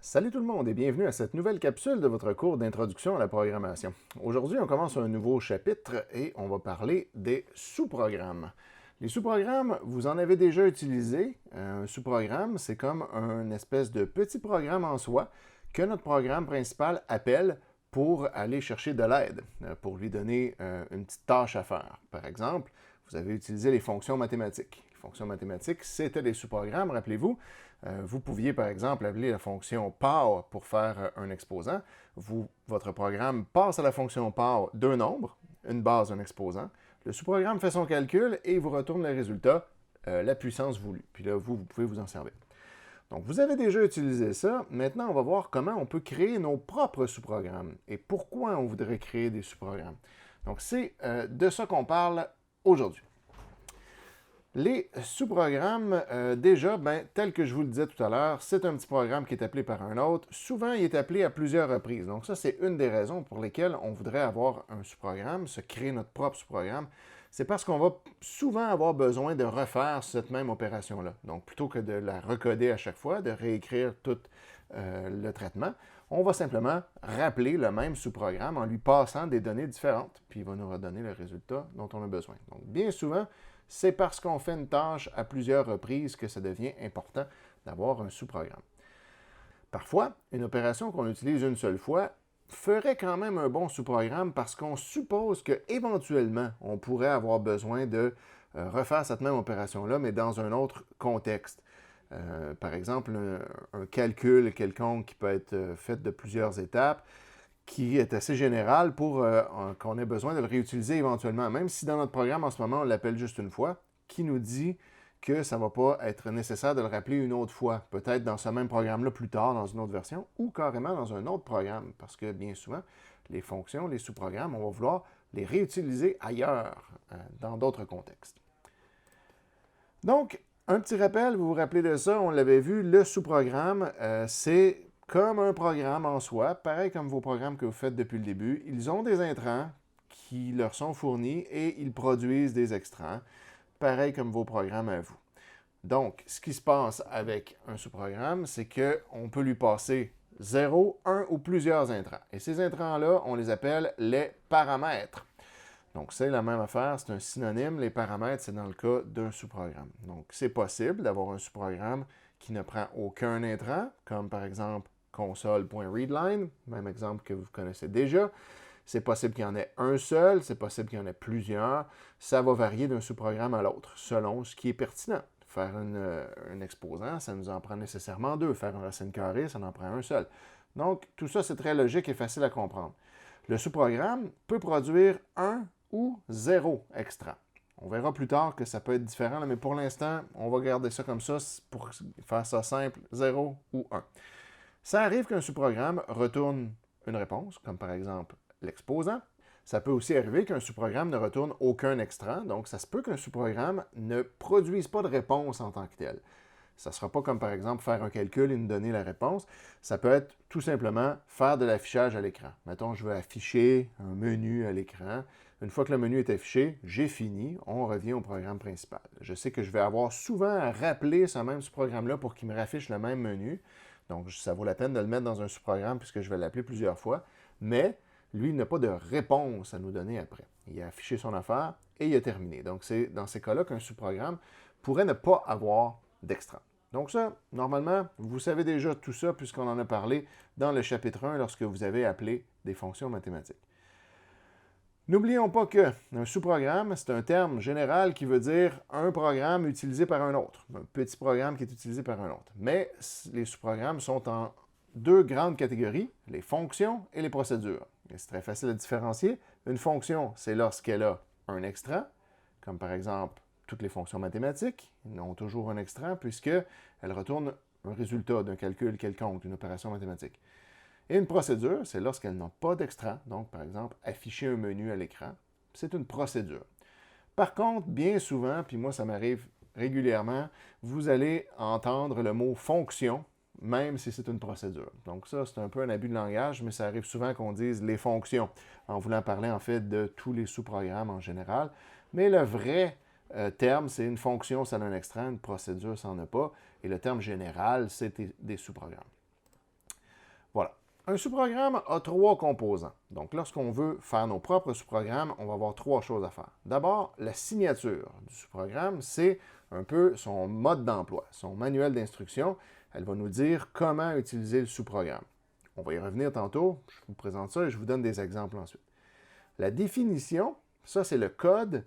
Salut tout le monde et bienvenue à cette nouvelle capsule de votre cours d'introduction à la programmation. Aujourd'hui, on commence un nouveau chapitre et on va parler des sous-programmes. Les sous-programmes, vous en avez déjà utilisé. Un sous-programme, c'est comme un espèce de petit programme en soi que notre programme principal appelle pour aller chercher de l'aide, pour lui donner une petite tâche à faire. Par exemple, vous avez utilisé les fonctions mathématiques. Les fonctions mathématiques, c'était des sous-programmes, rappelez-vous. Vous pouviez, par exemple, appeler la fonction par pour faire un exposant. Votre programme passe à la fonction par deux nombres, une base, un exposant. Le sous-programme fait son calcul et vous retourne le résultat, la puissance voulue. Puis là, vous pouvez vous en servir. Donc, vous avez déjà utilisé ça. Maintenant, on va voir comment on peut créer nos propres sous-programmes et pourquoi on voudrait créer des sous-programmes. Donc, c'est de ça qu'on parle aujourd'hui. Les sous-programmes, déjà, tel que je vous le disais tout à l'heure, c'est un petit programme qui est appelé par un autre. Souvent, il est appelé à plusieurs reprises. Donc ça, c'est une des raisons pour lesquelles on voudrait avoir un sous-programme, se créer notre propre sous-programme. C'est parce qu'on va souvent avoir besoin de refaire cette même opération-là. Donc, plutôt que de la recoder à chaque fois, de réécrire tout le traitement, on va simplement rappeler le même sous-programme en lui passant des données différentes. Puis, il va nous redonner le résultat dont on a besoin. Donc, bien souvent, c'est parce qu'on fait une tâche à plusieurs reprises que ça devient important d'avoir un sous-programme. Parfois, une opération qu'on utilise une seule fois ferait quand même un bon sous-programme parce qu'on suppose qu'éventuellement, on pourrait avoir besoin de refaire cette même opération-là, mais dans un autre contexte. Par exemple, un calcul quelconque qui peut être fait de plusieurs étapes, qui est assez général pour qu'on ait besoin de le réutiliser éventuellement, même si dans notre programme en ce moment, on l'appelle juste une fois, qui nous dit que ça ne va pas être nécessaire de le rappeler une autre fois, peut-être dans ce même programme-là plus tard, dans une autre version, ou carrément dans un autre programme, parce que bien souvent, les fonctions, les sous-programmes, on va vouloir les réutiliser ailleurs, dans d'autres contextes. Donc, un petit rappel, vous vous rappelez de ça, on l'avait vu, le sous-programme, c'est comme un programme en soi, pareil comme vos programmes que vous faites depuis le début. Ils ont des intrants qui leur sont fournis et ils produisent des extrants, pareil comme vos programmes à vous. Donc, ce qui se passe avec un sous-programme, c'est qu'on peut lui passer 0, 1 ou plusieurs intrants. Et ces intrants-là, on les appelle les paramètres. Donc, c'est la même affaire, c'est un synonyme. Les paramètres, c'est dans le cas d'un sous-programme. Donc, c'est possible d'avoir un sous-programme qui ne prend aucun intrant, comme par exemple console.readline, même exemple que vous connaissez déjà. C'est possible qu'il y en ait un seul, c'est possible qu'il y en ait plusieurs. Ça va varier d'un sous-programme à l'autre, selon ce qui est pertinent. Faire un exposant, ça nous en prend nécessairement deux. Faire une racine carrée, ça en prend un seul. Donc, tout ça, c'est très logique et facile à comprendre. Le sous-programme peut produire un ou 0 extra. On verra plus tard que ça peut être différent, mais pour l'instant, on va garder ça comme ça pour faire ça simple, 0 ou 1. Ça arrive qu'un sous-programme retourne une réponse, comme par exemple l'exposant. Ça peut aussi arriver qu'un sous-programme ne retourne aucun extra, donc ça se peut qu'un sous-programme ne produise pas de réponse en tant que tel. Ça ne sera pas comme par exemple faire un calcul et nous donner la réponse. Ça peut être tout simplement faire de l'affichage à l'écran. Mettons, je veux afficher un menu à l'écran. Une fois que le menu est affiché, j'ai fini, on revient au programme principal. Je sais que je vais avoir souvent à rappeler ce même sous-programme-là pour qu'il me raffiche le même menu. Donc, ça vaut la peine de le mettre dans un sous-programme puisque je vais l'appeler plusieurs fois. Mais lui, il n'a pas de réponse à nous donner après. Il a affiché son affaire et il a terminé. Donc, c'est dans ces cas-là qu'un sous-programme pourrait ne pas avoir d'extra. Donc ça, normalement, vous savez déjà tout ça puisqu'on en a parlé dans le chapitre 1 lorsque vous avez appelé des fonctions mathématiques. N'oublions pas qu'un sous-programme, c'est un terme général qui veut dire un programme utilisé par un autre, un petit programme qui est utilisé par un autre. Mais les sous-programmes sont en deux grandes catégories, les fonctions et les procédures. Et c'est très facile à différencier. Une fonction, c'est lorsqu'elle a un extra, comme par exemple toutes les fonctions mathématiques ont toujours un extra puisqu'elles retournent un résultat d'un calcul quelconque, d'une opération mathématique. Et une procédure, c'est lorsqu'elle n'a pas d'extra, donc par exemple afficher un menu à l'écran, c'est une procédure. Par contre, bien souvent, puis moi ça m'arrive régulièrement, vous allez entendre le mot fonction, même si c'est une procédure. Donc ça, c'est un peu un abus de langage, mais ça arrive souvent qu'on dise les fonctions, en voulant parler en fait de tous les sous-programmes en général. Mais le vrai terme, c'est une fonction, ça a un extra, une procédure, ça n'en a pas. Et le terme général, c'est des sous-programmes. Un sous-programme a trois composants. Donc, lorsqu'on veut faire nos propres sous-programmes, on va avoir trois choses à faire. D'abord, la signature du sous-programme, c'est un peu son mode d'emploi, son manuel d'instruction. Elle va nous dire comment utiliser le sous-programme. On va y revenir tantôt. Je vous présente ça et je vous donne des exemples ensuite. La définition, ça, c'est le code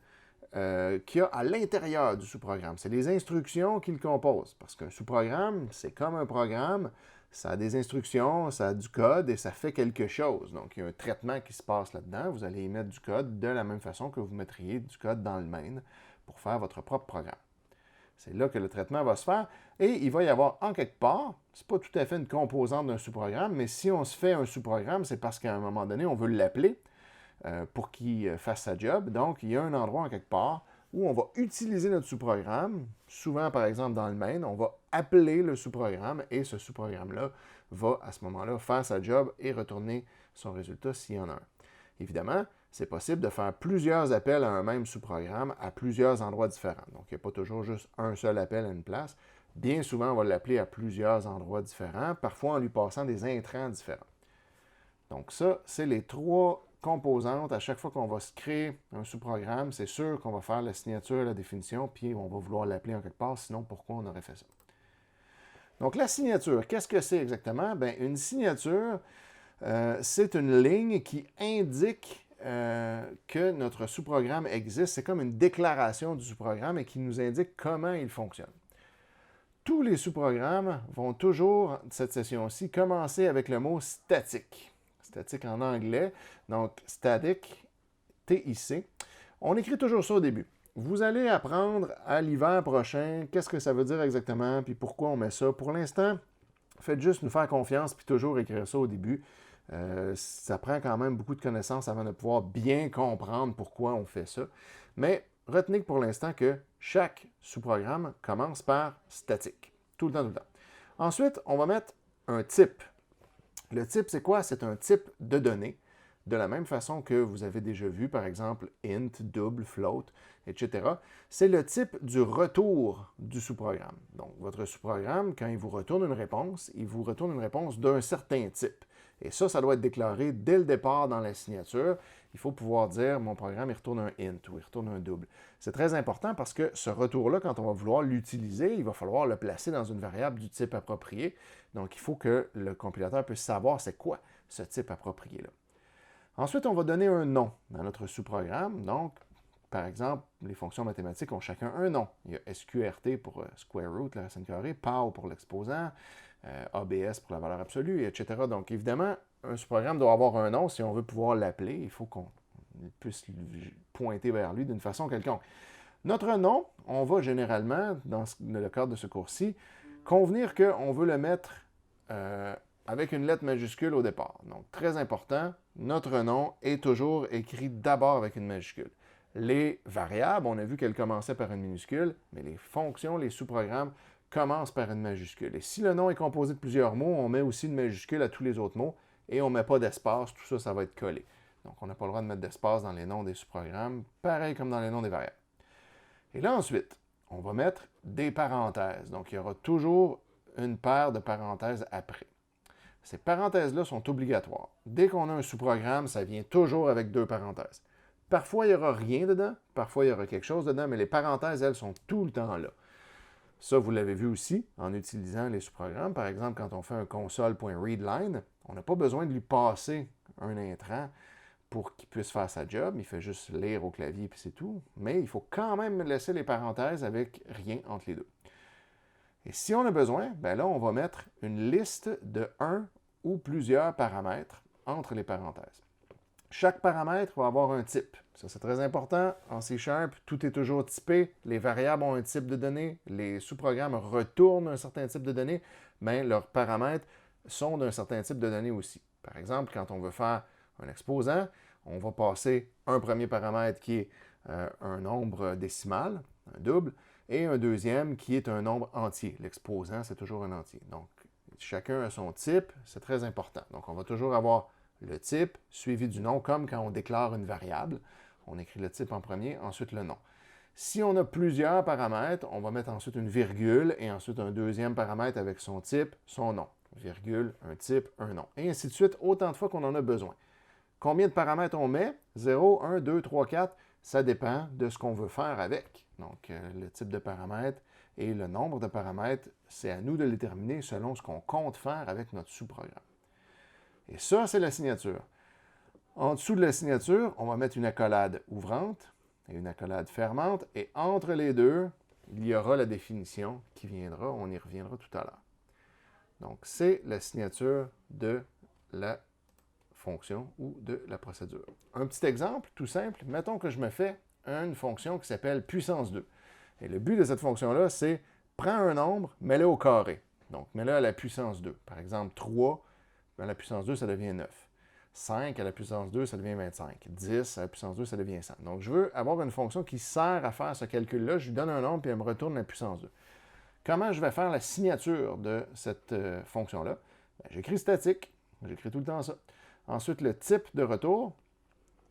qu'il y a à l'intérieur du sous-programme. C'est les instructions qu'il compose. Parce qu'un sous-programme, c'est comme un programme. Ça a des instructions, ça a du code et ça fait quelque chose. Donc, il y a un traitement qui se passe là-dedans. Vous allez y mettre du code de la même façon que vous mettriez du code dans le main pour faire votre propre programme. C'est là que le traitement va se faire et il va y avoir en quelque part, ce n'est pas tout à fait une composante d'un sous-programme, mais si on se fait un sous-programme, c'est parce qu'à un moment donné, on veut l'appeler pour qu'il fasse sa job. Donc, il y a un endroit en quelque part où on va utiliser notre sous-programme. Souvent, par exemple, dans le main, on va appeler le sous-programme et ce sous-programme-là va, à ce moment-là, faire sa job et retourner son résultat s'il y en a un. Évidemment, c'est possible de faire plusieurs appels à un même sous-programme à plusieurs endroits différents. Donc, il n'y a pas toujours juste un seul appel à une place. Bien souvent, on va l'appeler à plusieurs endroits différents, parfois en lui passant des intrants différents. Donc, ça, c'est les trois composantes. À chaque fois qu'on va se créer un sous-programme, c'est sûr qu'on va faire la signature, la définition, puis on va vouloir l'appeler en quelque part, sinon pourquoi on aurait fait ça? Donc la signature, qu'est-ce que c'est exactement? Bien, une signature, c'est une ligne qui indique que notre sous-programme existe. C'est comme une déclaration du sous-programme et qui nous indique comment il fonctionne. Tous les sous-programmes vont toujours, cette session-ci, commencer avec le mot statique. Statique en anglais, donc static, TIC. On écrit toujours ça au début. Vous allez apprendre à l'hiver prochain qu'est-ce que ça veut dire exactement, puis pourquoi on met ça. Pour l'instant, faites juste nous faire confiance, puis toujours écrire ça au début. Ça prend quand même beaucoup de connaissances avant de pouvoir bien comprendre pourquoi on fait ça. Mais retenez que pour l'instant que chaque sous-programme commence par statique. Tout le temps, tout le temps. Ensuite, on va mettre un type. Le type, c'est quoi? C'est un type de données, de la même façon que vous avez déjà vu, par exemple, int, double, float, etc. C'est le type du retour du sous-programme. Donc, votre sous-programme, quand il vous retourne une réponse d'un certain type. Et ça doit être déclaré dès le départ dans la signature. Il faut pouvoir dire, mon programme, il retourne un int ou il retourne un double. C'est très important parce que ce retour-là, quand on va vouloir l'utiliser, il va falloir le placer dans une variable du type approprié. Donc, il faut que le compilateur puisse savoir c'est quoi ce type approprié-là. Ensuite, on va donner un nom dans notre sous-programme. Donc, par exemple, les fonctions mathématiques ont chacun un nom. Il y a SQRT pour square root, la racine carrée, POW pour l'exposant, ABS pour la valeur absolue, etc. Donc, évidemment, un sous-programme doit avoir un nom si on veut pouvoir l'appeler. Il faut qu'on puisse pointer vers lui d'une façon quelconque. Notre nom, on va généralement, dans le cadre de ce cours-ci, convenir qu'on veut le mettre avec une lettre majuscule au départ. Donc, très important, notre nom est toujours écrit d'abord avec une majuscule. Les variables, on a vu qu'elles commençaient par une minuscule, mais les fonctions, les sous-programmes, commencent par une majuscule. Et si le nom est composé de plusieurs mots, on met aussi une majuscule à tous les autres mots et on ne met pas d'espace, tout ça, ça va être collé. Donc, on n'a pas le droit de mettre d'espace dans les noms des sous-programmes, pareil comme dans les noms des variables. Et là, ensuite, on va mettre des parenthèses. Donc, il y aura toujours une paire de parenthèses après. Ces parenthèses-là sont obligatoires. Dès qu'on a un sous-programme, ça vient toujours avec deux parenthèses. Parfois, il n'y aura rien dedans, parfois, il y aura quelque chose dedans, mais les parenthèses, elles, sont tout le temps là. Ça, vous l'avez vu aussi en utilisant les sous-programmes. Par exemple, quand on fait un console.readline, on n'a pas besoin de lui passer un intrant pour qu'il puisse faire sa job. Il fait juste lire au clavier et c'est tout. Mais il faut quand même laisser les parenthèses avec rien entre les deux. Et si on a besoin, ben là, on va mettre une liste de un ou plusieurs paramètres entre les parenthèses. Chaque paramètre va avoir un type. Ça, c'est très important. En C#, tout est toujours typé. Les variables ont un type de données. Les sous-programmes retournent un certain type de données, mais leurs paramètres sont d'un certain type de données aussi. Par exemple, quand on veut faire un exposant, on va passer un premier paramètre qui est un nombre décimal, un double, et un deuxième qui est un nombre entier. L'exposant, c'est toujours un entier. Donc, chacun a son type, c'est très important. Donc, on va toujours avoir le type suivi du nom, comme quand on déclare une variable. On écrit le type en premier, ensuite le nom. Si on a plusieurs paramètres, on va mettre ensuite une virgule et ensuite un deuxième paramètre avec son type, son nom. virgule, un type, un nom. Et ainsi de suite, autant de fois qu'on en a besoin. Combien de paramètres on met? 0, 1, 2, 3, 4. Ça dépend de ce qu'on veut faire avec. Donc, le type de paramètre et le nombre de paramètres, c'est à nous de le déterminer selon ce qu'on compte faire avec notre sous-programme. Et ça, c'est la signature. En dessous de la signature, on va mettre une accolade ouvrante et une accolade fermante. Et entre les deux, il y aura la définition qui viendra. On y reviendra tout à l'heure. Donc, c'est la signature de la fonction ou de la procédure. Un petit exemple, tout simple. Mettons que je me fais une fonction qui s'appelle puissance 2. Et le but de cette fonction-là, c'est prends un nombre, mets-le au carré. Donc, mets-le à la puissance 2. Par exemple, 3 à la puissance 2, ça devient 9. 5 à la puissance 2, ça devient 25. 10 à la puissance 2, ça devient 100. Donc, je veux avoir une fonction qui sert à faire ce calcul-là. Je lui donne un nombre, puis elle me retourne la puissance 2. Comment je vais faire la signature de cette fonction-là? J'écris statique. J'écris tout le temps ça. Ensuite, le type de retour,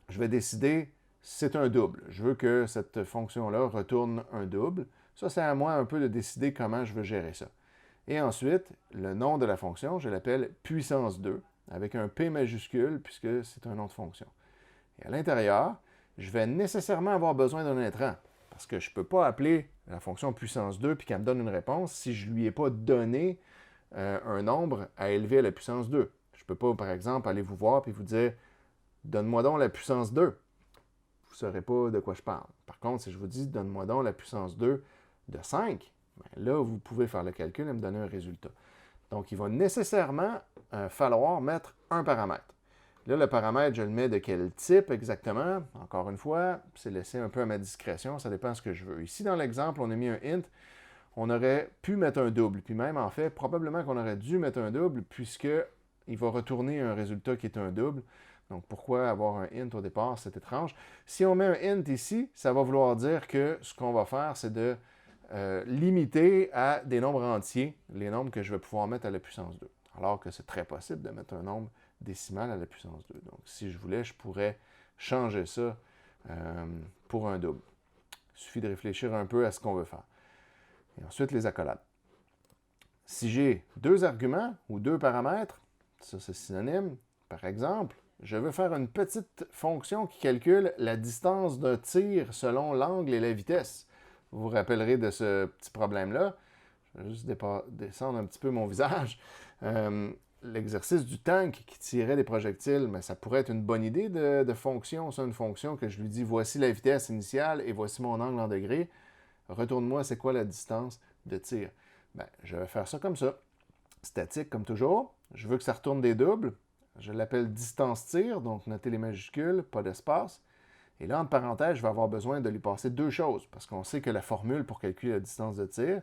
je vais décider si c'est un double. Je veux que cette fonction-là retourne un double. Ça, c'est à moi un peu de décider comment je veux gérer ça. Et ensuite, le nom de la fonction, je l'appelle puissance 2, avec un P majuscule, puisque c'est un nom de fonction. Et à l'intérieur, je vais nécessairement avoir besoin d'un intrant, parce que je ne peux pas appeler la fonction puissance 2 puis qu'elle me donne une réponse si je ne lui ai pas donné un nombre à élever à la puissance 2. Je ne peux pas, par exemple, aller vous voir et vous dire « Donne-moi donc la puissance 2 ». Vous ne saurez pas de quoi je parle. Par contre, si je vous dis « Donne-moi donc la puissance 2 de 5 », là, vous pouvez faire le calcul et me donner un résultat. Donc, il va nécessairement falloir mettre un paramètre. Là, le paramètre, je le mets de quel type exactement? Encore une fois, c'est laissé un peu à ma discrétion, ça dépend de ce que je veux. Ici, dans l'exemple, on a mis un int. On aurait pu mettre un double. Puis même, en fait, probablement qu'on aurait dû mettre un double puisqu'il va retourner un résultat qui est un double. Donc, pourquoi avoir un int au départ? C'est étrange. Si on met un int ici, ça va vouloir dire que ce qu'on va faire, c'est de limiter à des nombres entiers les nombres que je vais pouvoir mettre à la puissance 2. Alors que c'est très possible de mettre un nombre décimal à la puissance 2. Donc, si je voulais, je pourrais changer ça pour un double. Il suffit de réfléchir un peu à ce qu'on veut faire. Et ensuite, les accolades. Si j'ai deux arguments ou deux paramètres, ça c'est synonyme, par exemple, je veux faire une petite fonction qui calcule la distance d'un tir selon l'angle et la vitesse. Vous vous rappellerez de ce petit problème-là. Je vais juste descendre un petit peu mon visage. L'exercice du tank qui tirait des projectiles, mais ça pourrait être une bonne idée de fonction. C'est une fonction que je lui dis, voici la vitesse initiale et voici mon angle en degrés. Retourne-moi, c'est quoi la distance de tir? Je vais faire ça comme ça. Statique, comme toujours. Je veux que ça retourne des doubles. Je l'appelle distance tir, donc notez les majuscules, pas d'espace. Et là, entre parenthèses, je vais avoir besoin de lui passer deux choses, parce qu'on sait que la formule pour calculer la distance de tir,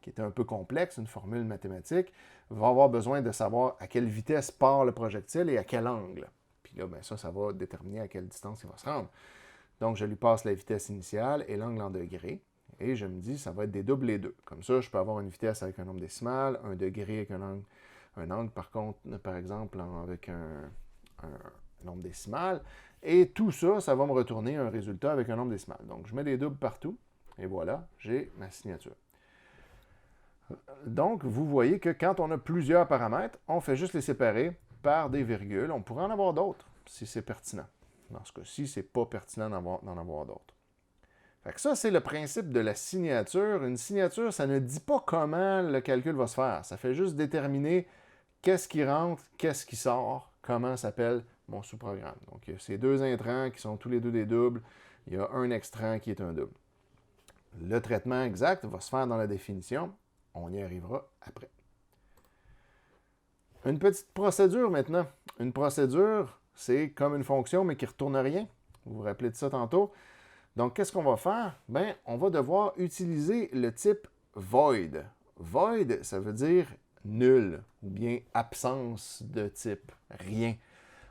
qui est un peu complexe, une formule mathématique, va avoir besoin de savoir à quelle vitesse part le projectile et à quel angle. Puis là, ça va déterminer à quelle distance il va se rendre. Donc, je lui passe la vitesse initiale et l'angle en degrés, et je me dis, ça va être des doubles les deux. Comme ça, je peux avoir une vitesse avec un nombre décimal, un degré avec un angle par contre, par exemple, avec un nombre décimal. Et tout ça, ça va me retourner un résultat avec un nombre décimal. Donc, je mets des doubles partout. Et voilà, j'ai ma signature. Donc, vous voyez que quand on a plusieurs paramètres, on fait juste les séparer par des virgules. On pourrait en avoir d'autres si c'est pertinent. Dans ce cas-ci, ce n'est pas pertinent d'en avoir d'autres. Fait que ça, c'est le principe de la signature. Une signature, ça ne dit pas comment le calcul va se faire. Ça fait juste déterminer qu'est-ce qui rentre, qu'est-ce qui sort, comment s'appelle mon sous-programme. Donc, il y a ces deux intrants qui sont tous les deux des doubles. Il y a un extrant qui est un double. Le traitement exact va se faire dans la définition. On y arrivera après. Une petite procédure maintenant. Une procédure, c'est comme une fonction, mais qui ne retourne rien. Vous vous rappelez de ça tantôt? Donc, qu'est-ce qu'on va faire? On va devoir utiliser le type void. Void, ça veut dire nul ou bien absence de type, rien.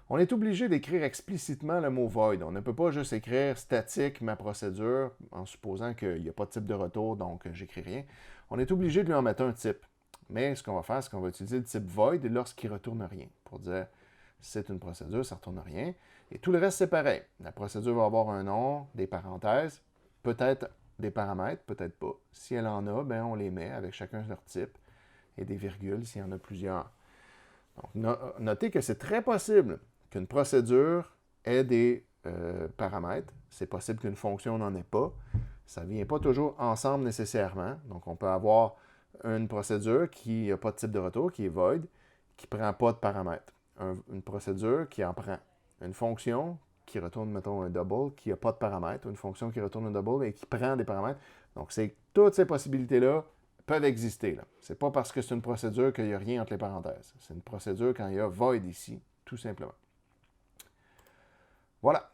On est obligé d'écrire explicitement le mot void. On ne peut pas juste écrire statique ma procédure en supposant qu'il n'y a pas de type de retour, donc j'écris rien. On est obligé de lui en mettre un type. Mais ce qu'on va faire, c'est qu'on va utiliser le type void lorsqu'il ne retourne rien. Pour dire c'est une procédure, ça ne retourne rien. Et tout le reste, c'est pareil. La procédure va avoir un nom, des parenthèses, peut-être des paramètres, peut-être pas. Si elle en a, on les met avec chacun leur type et des virgules s'il y en a plusieurs. Donc, notez que c'est très possible qu'une procédure ait des paramètres. C'est possible qu'une fonction n'en ait pas. Ça ne vient pas toujours ensemble nécessairement. Donc, on peut avoir une procédure qui n'a pas de type de retour, qui est void, qui ne prend pas de paramètres. Une procédure qui en prend. Une fonction qui retourne, mettons, un double, qui n'a pas de paramètres. Une fonction qui retourne un double et qui prend des paramètres. Donc, toutes ces possibilités-là peuvent exister. Ce n'est pas parce que c'est une procédure qu'il n'y a rien entre les parenthèses. C'est une procédure quand il y a void ici, tout simplement. Voilà.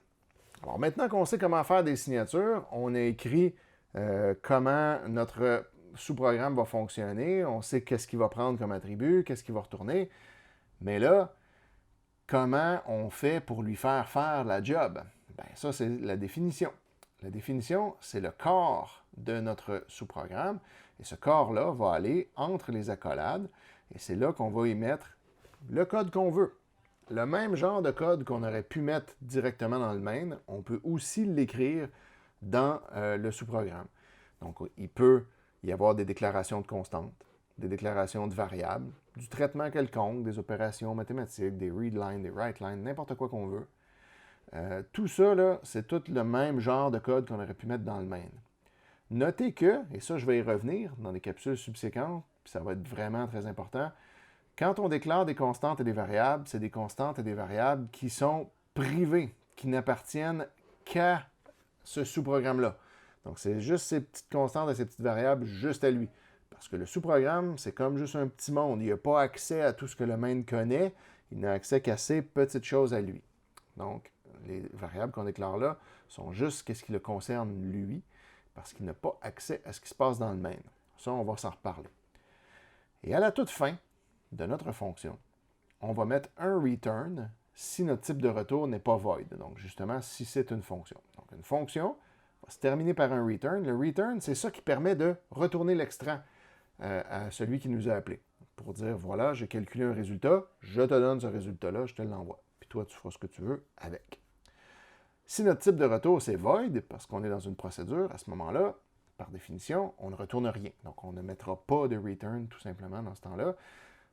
Alors maintenant qu'on sait comment faire des signatures, on a écrit comment notre sous-programme va fonctionner, on sait qu'est-ce qu'il va prendre comme attribut, qu'est-ce qu'il va retourner. Mais là, comment on fait pour lui faire faire la job? Bien, ça, c'est la définition. La définition, c'est le corps de notre sous-programme. Et ce corps-là va aller entre les accolades. Et c'est là qu'on va y mettre le code qu'on veut. Le même genre de code qu'on aurait pu mettre directement dans le main, on peut aussi l'écrire dans le sous-programme. Donc, il peut y avoir des déclarations de constantes, des déclarations de variables, du traitement quelconque, des opérations mathématiques, des readlines, des writelines, n'importe quoi qu'on veut. Tout ça, là, c'est tout le même genre de code qu'on aurait pu mettre dans le main. Notez que, et ça je vais y revenir dans les capsules subséquentes, puis ça va être vraiment très important, quand on déclare des constantes et des variables, c'est des constantes et des variables qui sont privées, qui n'appartiennent qu'à ce sous-programme-là. Donc c'est juste ces petites constantes et ces petites variables juste à lui. Parce que le sous-programme, c'est comme juste un petit monde. Il n'a pas accès à tout ce que le main connaît, il n'a accès qu'à ces petites choses à lui. Donc, les variables qu'on déclare là sont juste ce qui le concerne lui, parce qu'il n'a pas accès à ce qui se passe dans le main. Ça, on va s'en reparler. Et à la toute fin de notre fonction, on va mettre un return si notre type de retour n'est pas void. Donc, justement, si c'est une fonction. Donc, une fonction va se terminer par un return. Le return, c'est ça qui permet de retourner l'extrait à celui qui nous a appelé. Pour dire, voilà, j'ai calculé un résultat, je te donne ce résultat-là, je te l'envoie. Puis toi, tu feras ce que tu veux avec. Si notre type de retour, c'est void, parce qu'on est dans une procédure, à ce moment-là, par définition, on ne retourne rien. Donc, on ne mettra pas de return tout simplement dans ce temps-là.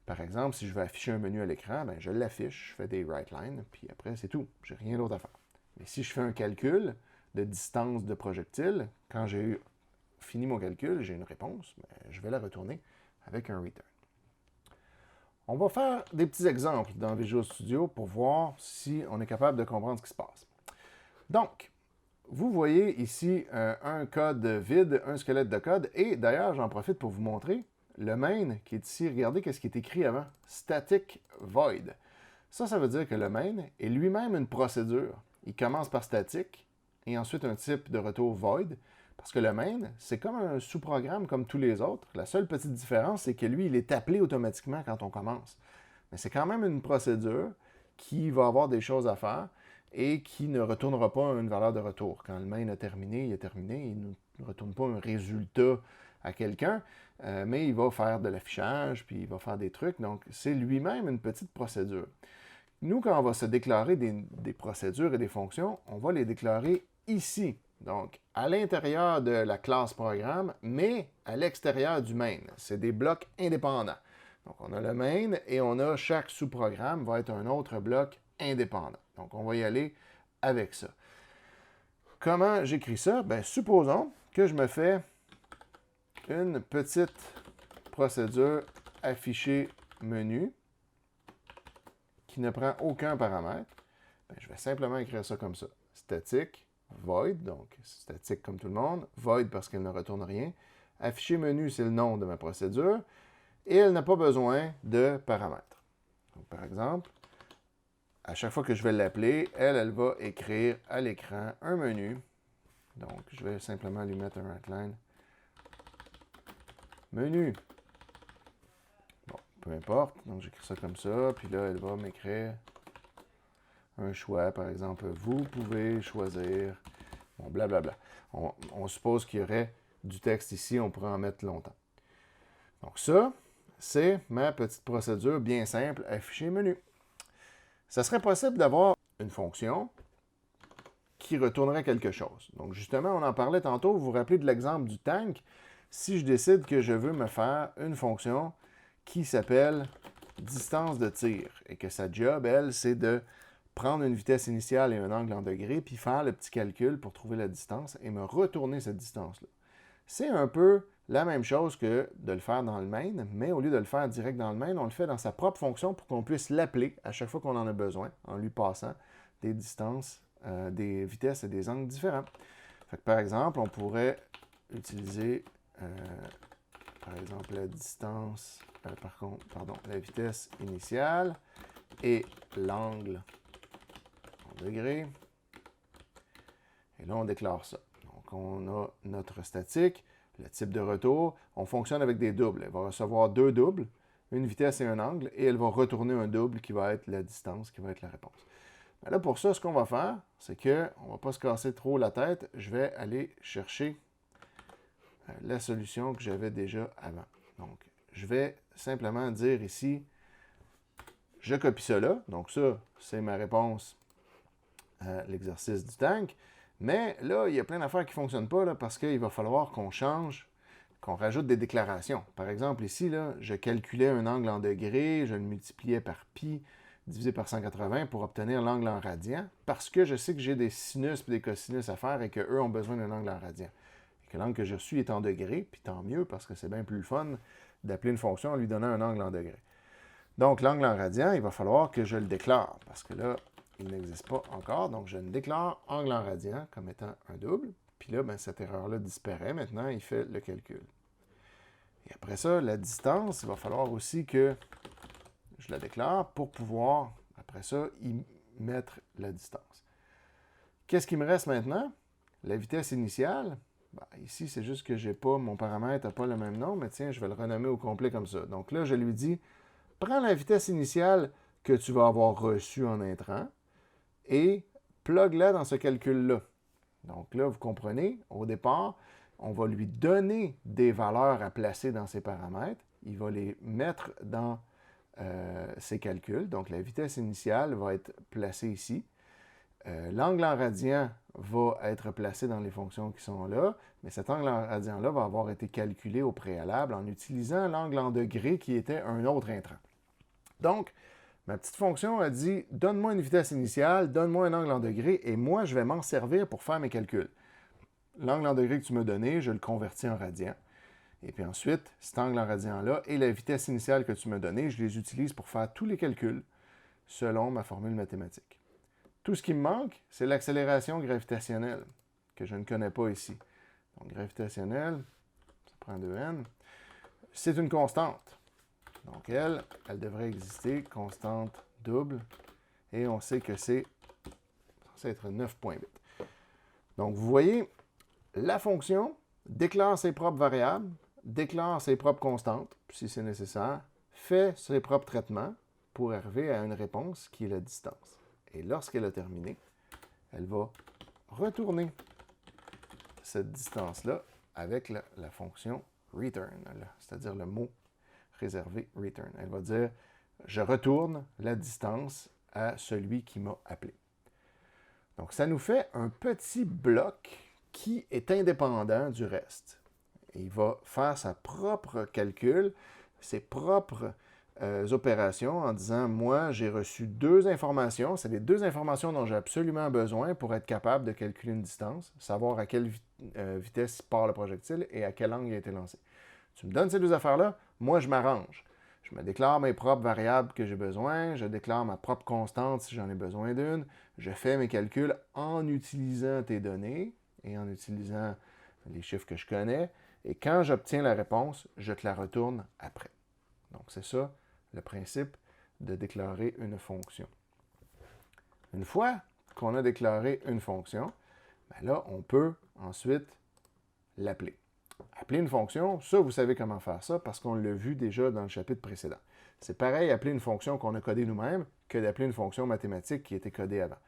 Par exemple, si je veux afficher un menu à l'écran, ben, je l'affiche, je fais des writelines, puis après, c'est tout. Je n'ai rien d'autre à faire. Mais si je fais un calcul de distance de projectile, quand j'ai fini mon calcul, j'ai une réponse, ben, je vais la retourner avec un return. On va faire des petits exemples dans Visual Studio pour voir si on est capable de comprendre ce qui se passe. Donc, vous voyez ici un code vide, un squelette de code, et d'ailleurs, j'en profite pour vous montrer le main qui est ici. Regardez ce qui est écrit avant, static void. Ça veut dire que le main est lui-même une procédure. Il commence par static, et ensuite un type de retour void, parce que le main, c'est comme un sous-programme comme tous les autres. La seule petite différence, c'est que lui, il est appelé automatiquement quand on commence. Mais c'est quand même une procédure qui va avoir des choses à faire et qui ne retournera pas une valeur de retour. Quand le main a terminé, il a terminé. Il ne retourne pas un résultat à quelqu'un, mais il va faire de l'affichage, puis il va faire des trucs. Donc, c'est lui-même une petite procédure. Nous, quand on va se déclarer des procédures et des fonctions, on va les déclarer ici. Donc, à l'intérieur de la classe programme, mais à l'extérieur du main. C'est des blocs indépendants. Donc, on a le main et on a chaque sous-programme va être un autre bloc indépendant. Donc, on va y aller avec ça. Comment j'écris ça? Bien, supposons que je me fais une petite procédure afficher menu qui ne prend aucun paramètre. Bien, je vais simplement écrire ça comme ça. Statique void, donc statique comme tout le monde, void parce qu'elle ne retourne rien. Afficher menu, c'est le nom de ma procédure, et elle n'a pas besoin de paramètres. Donc, par exemple, à chaque fois que je vais l'appeler, elle va écrire à l'écran un menu. Donc, je vais simplement lui mettre un writeline. Menu. Bon, peu importe. Donc, j'écris ça comme ça, puis là, elle va m'écrire un choix, par exemple, vous pouvez choisir, bon, blablabla. On suppose qu'il y aurait du texte ici, on pourrait en mettre longtemps. Donc ça, c'est ma petite procédure bien simple, afficher menu. Ça serait possible d'avoir une fonction qui retournerait quelque chose. Donc justement, on en parlait tantôt, vous vous rappelez de l'exemple du tank. Si je décide que je veux me faire une fonction qui s'appelle distance de tir et que sa job, elle, c'est de prendre une vitesse initiale et un angle en degrés, puis faire le petit calcul pour trouver la distance et me retourner cette distance-là. C'est un peu la même chose que de le faire dans le main, mais au lieu de le faire direct dans le main, on le fait dans sa propre fonction pour qu'on puisse l'appeler à chaque fois qu'on en a besoin, en lui passant des distances, des vitesses et des angles différents. Fait que, par exemple, on pourrait utiliser, par exemple, la distance, la vitesse initiale et l'angle en degrés. Et là, on déclare ça. Donc, on a notre statique, le type de retour. On fonctionne avec des doubles. Elle va recevoir deux doubles, une vitesse et un angle, et elle va retourner un double qui va être la distance, qui va être la réponse. Mais là, pour ça, ce qu'on va faire, c'est qu'on ne va pas se casser trop la tête. Je vais aller chercher la solution que j'avais déjà avant. Donc, je vais simplement dire ici, je copie cela. Donc, ça, c'est ma réponse à l'exercice du tank. Mais là, il y a plein d'affaires qui ne fonctionnent pas là, parce qu'il va falloir qu'on change, qu'on rajoute des déclarations. Par exemple, ici, là, je calculais un angle en degrés, je le multipliais par pi divisé par 180 pour obtenir l'angle en radian, parce que je sais que j'ai des sinus et des cosinus à faire et qu'eux ont besoin d'un angle en radian. Et que l'angle que je suis est en degrés, puis tant mieux, parce que c'est bien plus fun d'appeler une fonction en lui donnant un angle en degrés. Donc, l'angle en radian, il va falloir que je le déclare, parce que là, il n'existe pas encore. Donc, je ne déclare angle en radian comme étant un double. Puis là, ben, cette erreur-là disparaît. Maintenant, il fait le calcul. Et après ça, la distance, il va falloir aussi que je la déclare pour pouvoir, après ça, y mettre la distance. Qu'est-ce qui me reste maintenant? La vitesse initiale. Ben, ici, c'est juste que j'ai pas, mon paramètre n'a pas le même nom, mais tiens, je vais le renommer au complet comme ça. Donc là, je lui dis, prends la vitesse initiale que tu vas avoir reçue en intrant et plug-la dans ce calcul-là. Donc là, vous comprenez, au départ, on va lui donner des valeurs à placer dans ses paramètres. Il va les mettre dans ses calculs. Donc la vitesse initiale va être placée ici. L'angle en radian va être placé dans les fonctions qui sont là, mais cet angle en radian-là va avoir été calculé au préalable en utilisant l'angle en degrés qui était un autre intrant. Donc, ma petite fonction a dit, donne-moi une vitesse initiale, donne-moi un angle en degrés, et moi, je vais m'en servir pour faire mes calculs. L'angle en degrés que tu m'as donné, je le convertis en radian. Et puis ensuite, cet angle en radian-là et la vitesse initiale que tu m'as donnée, je les utilise pour faire tous les calculs selon ma formule mathématique. Tout ce qui me manque, c'est l'accélération gravitationnelle, que je ne connais pas ici. Donc, gravitationnelle, ça prend 2n, c'est une constante. Donc, elle devrait exister, constante double, et on sait que c'est censé être 9.8. Donc, vous voyez, la fonction déclare ses propres variables, déclare ses propres constantes, si c'est nécessaire, fait ses propres traitements pour arriver à une réponse qui est la distance. Et lorsqu'elle a terminé, elle va retourner cette distance-là avec la fonction return, c'est-à-dire le mot réservé return. Elle va dire, je retourne la distance à celui qui m'a appelé. Donc, ça nous fait un petit bloc qui est indépendant du reste. Il va faire sa propre calcul, ses propres opérations en disant, moi, j'ai reçu deux informations. C'est les deux informations dont j'ai absolument besoin pour être capable de calculer une distance, savoir à quelle vitesse part le projectile et à quel angle il a été lancé. Tu me donnes ces deux affaires-là, moi, je m'arrange. Je me déclare mes propres variables que j'ai besoin, je déclare ma propre constante si j'en ai besoin d'une, je fais mes calculs en utilisant tes données et en utilisant les chiffres que je connais, et quand j'obtiens la réponse, je te la retourne après. Donc, c'est ça le principe de déclarer une fonction. Une fois qu'on a déclaré une fonction, ben là, on peut ensuite l'appeler. Appeler une fonction, ça, vous savez comment faire ça parce qu'on l'a vu déjà dans le chapitre précédent. C'est pareil, appeler une fonction qu'on a codée nous-mêmes que d'appeler une fonction mathématique qui était codée avant.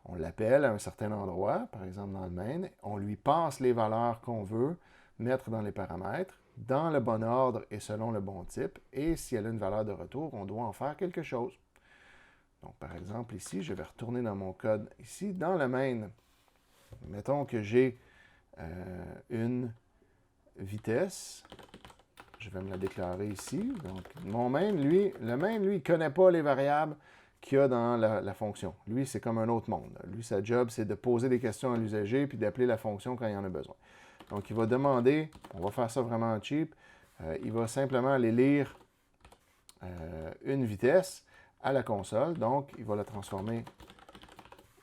On l'appelle à un certain endroit, par exemple dans le main, on lui passe les valeurs qu'on veut mettre dans les paramètres, dans le bon ordre et selon le bon type, et si elle a une valeur de retour, on doit en faire quelque chose. Donc, par exemple, ici, je vais retourner dans mon code ici, dans le main. Mettons que j'ai une vitesse Je vais me la déclarer ici. Donc, le main, lui, il ne connaît pas les variables qu'il y a dans la fonction. Lui, c'est comme un autre monde. Lui, sa job, c'est de poser des questions à l'usager puis d'appeler la fonction quand il en a besoin. Donc, il va demander, on va faire ça vraiment cheap, il va simplement aller lire une vitesse à la console. Donc, il va la transformer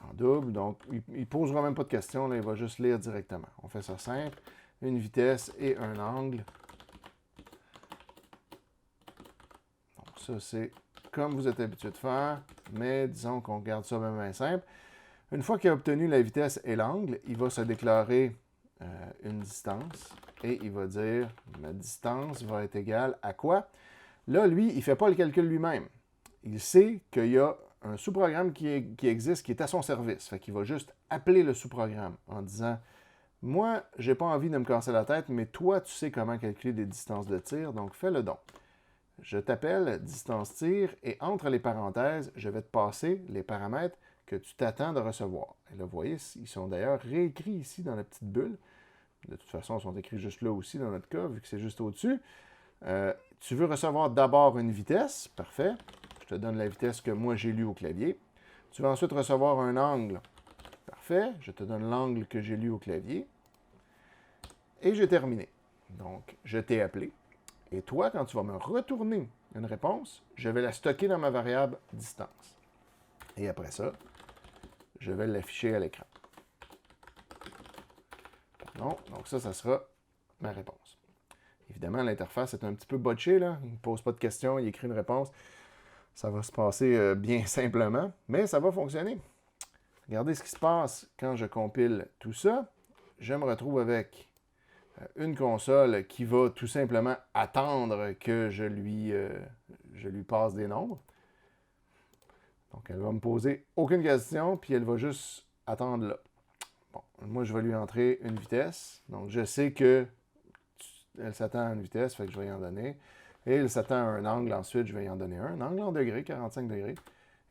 en double. Donc, il ne posera même pas de questions, là, il va juste lire directement. On fait ça simple. Une vitesse et un angle. Donc, ça, c'est comme vous êtes habitué de faire, mais disons qu'on garde ça bien simple. Une fois qu'il a obtenu la vitesse et l'angle, il va se déclarer une distance et il va dire ma distance va être égale à quoi? Là, lui, il ne fait pas le calcul lui-même. Il sait qu'il y a un sous-programme qui existe, qui est à son service. Fait qu'il va juste appeler le sous-programme en disant moi, je n'ai pas envie de me casser la tête, mais toi, tu sais comment calculer des distances de tir, donc fais-le donc. Je t'appelle distance tir et entre les parenthèses, je vais te passer les paramètres que tu t'attends de recevoir. Et là, vous voyez, ils sont d'ailleurs réécrits ici dans la petite bulle. De toute façon, ils sont écrits juste là aussi dans notre cas, vu que c'est juste au-dessus. Tu veux recevoir d'abord une vitesse, parfait. Je te donne la vitesse que moi j'ai lue au clavier. Tu veux ensuite recevoir un angle, parfait. Je te donne l'angle que j'ai lu au clavier. Et j'ai terminé. Donc, je t'ai appelé. Et toi, quand tu vas me retourner une réponse, je vais la stocker dans ma variable distance. Et après ça, je vais l'afficher à l'écran. Pardon. Donc ça sera ma réponse. Évidemment, l'interface est un petit peu botchée, là. Il ne pose pas de questions, il écrit une réponse. Ça va se passer bien simplement, mais ça va fonctionner. Regardez ce qui se passe quand je compile tout ça. Je me retrouve avec une console qui va tout simplement attendre que je lui passe des nombres. Donc, elle va me poser aucune question, puis elle va juste attendre là. Bon, moi, je vais lui entrer une vitesse. Donc, je sais qu'elle s'attend à une vitesse, fait que je vais y en donner. Et elle s'attend à un angle, ensuite, je vais y en donner un. Un angle en degrés, 45 degrés.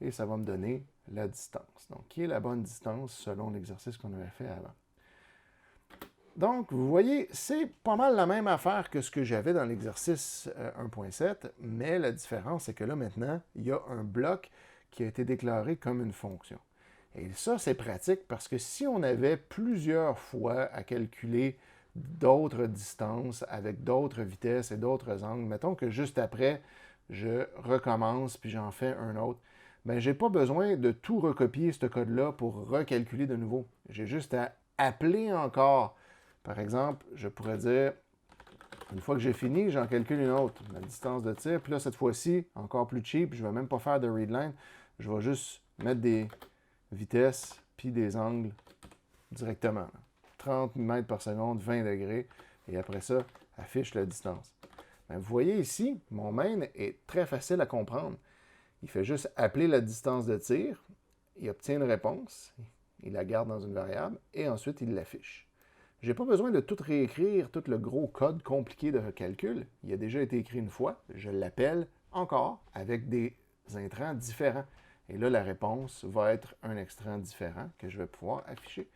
Et ça va me donner la distance. Donc, qui est la bonne distance selon l'exercice qu'on avait fait avant. Donc, vous voyez, c'est pas mal la même affaire que ce que j'avais dans l'exercice 1.7, mais la différence, c'est que là, maintenant, il y a un bloc qui a été déclaré comme une fonction. Et ça, c'est pratique parce que si on avait plusieurs fois à calculer d'autres distances avec d'autres vitesses et d'autres angles, mettons que juste après, je recommence puis j'en fais un autre, bien, je n'ai pas besoin de tout recopier ce code-là pour recalculer de nouveau. J'ai juste à appeler encore. Par exemple, je pourrais dire, une fois que j'ai fini, j'en calcule une autre, la distance de tir. Puis là, cette fois-ci, encore plus cheap, je ne vais même pas faire de readline. Je vais juste mettre des vitesses puis des angles directement. 30 mètres par seconde, 20 degrés. Et après ça, affiche la distance. Bien, vous voyez ici, mon main est très facile à comprendre. Il fait juste appeler la distance de tir. Il obtient une réponse. Il la garde dans une variable. Et ensuite, il l'affiche. Je n'ai pas besoin de tout réécrire, tout le gros code compliqué de calcul. Il a déjà été écrit une fois. Je l'appelle encore avec des intrants différents. Et là, la réponse va être un extrait différent que je vais pouvoir afficher.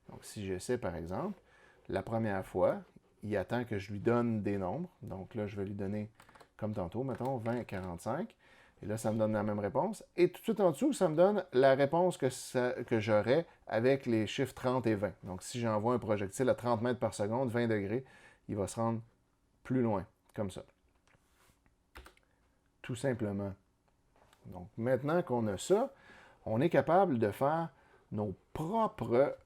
Donc, si j'essaie, par exemple, la première fois, il attend que je lui donne des nombres. Donc là, je vais lui donner, comme tantôt, mettons, 20, 45. Et là, ça me donne la même réponse. Et tout de suite en dessous, ça me donne la réponse que j'aurais avec les chiffres 30 et 20. Donc, si j'envoie un projectile à 30 mètres par seconde, 20 degrés, il va se rendre plus loin, comme ça. Tout simplement. Donc, maintenant qu'on a ça, on est capable de faire nos propres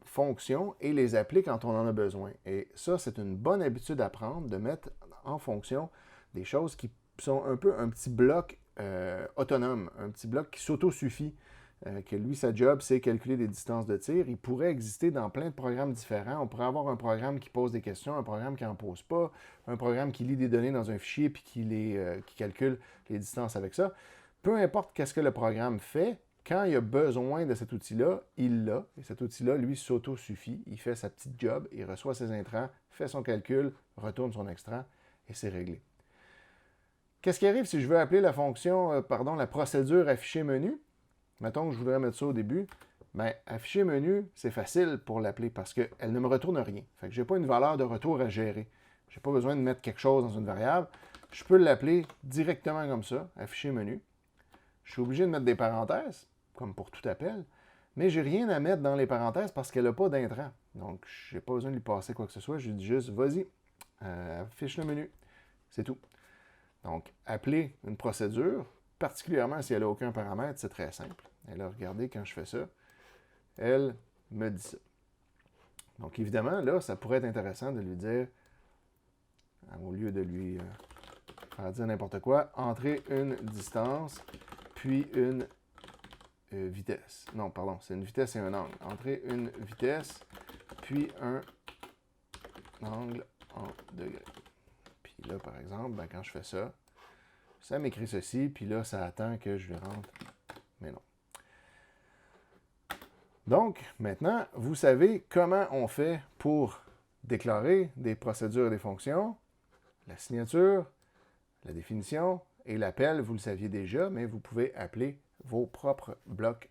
fonctions et les appeler quand on en a besoin. Et ça, c'est une bonne habitude à prendre, de mettre en fonction des choses qui sont un peu un petit bloc autonome, un petit bloc qui s'auto-suffit, que lui, sa job, c'est calculer des distances de tir. Il pourrait exister dans plein de programmes différents. On pourrait avoir un programme qui pose des questions, un programme qui n'en pose pas, un programme qui lit des données dans un fichier puis qui calcule les distances avec ça. Peu importe qu'est-ce que le programme fait, quand il a besoin de cet outil-là, il l'a. Et cet outil-là, lui, s'auto-suffit. Il fait sa petite job, il reçoit ses intrants, fait son calcul, retourne son extrait et c'est réglé. Qu'est-ce qui arrive si je veux appeler la fonction, la procédure afficher menu? Mettons que je voudrais mettre ça au début. Bien, afficher menu, c'est facile pour l'appeler parce qu'elle ne me retourne rien. Fait que je n'ai pas une valeur de retour à gérer. Je n'ai pas besoin de mettre quelque chose dans une variable. Je peux l'appeler directement comme ça, afficher menu. Je suis obligé de mettre des parenthèses, comme pour tout appel, mais je n'ai rien à mettre dans les parenthèses parce qu'elle n'a pas d'intrant. Donc, je n'ai pas besoin de lui passer quoi que ce soit. Je lui dis juste, vas-y, affiche le menu. C'est tout. Donc, appeler une procédure, particulièrement si elle n'a aucun paramètre, c'est très simple. Et là, regardez, quand je fais ça, elle me dit ça. Donc, évidemment, là, ça pourrait être intéressant de lui dire, au lieu de lui faire dire n'importe quoi, entrer une distance, puis une vitesse. Non, pardon, c'est une vitesse et un angle. Entrer une vitesse, puis un angle en degrés. Puis là, par exemple, ben, quand je fais ça, ça m'écrit ceci, puis là, ça attend que je lui rentre. Mais non. Donc, maintenant, vous savez comment on fait pour déclarer des procédures et des fonctions. La signature, la définition et l'appel, vous le saviez déjà, mais vous pouvez appeler vos propres blocs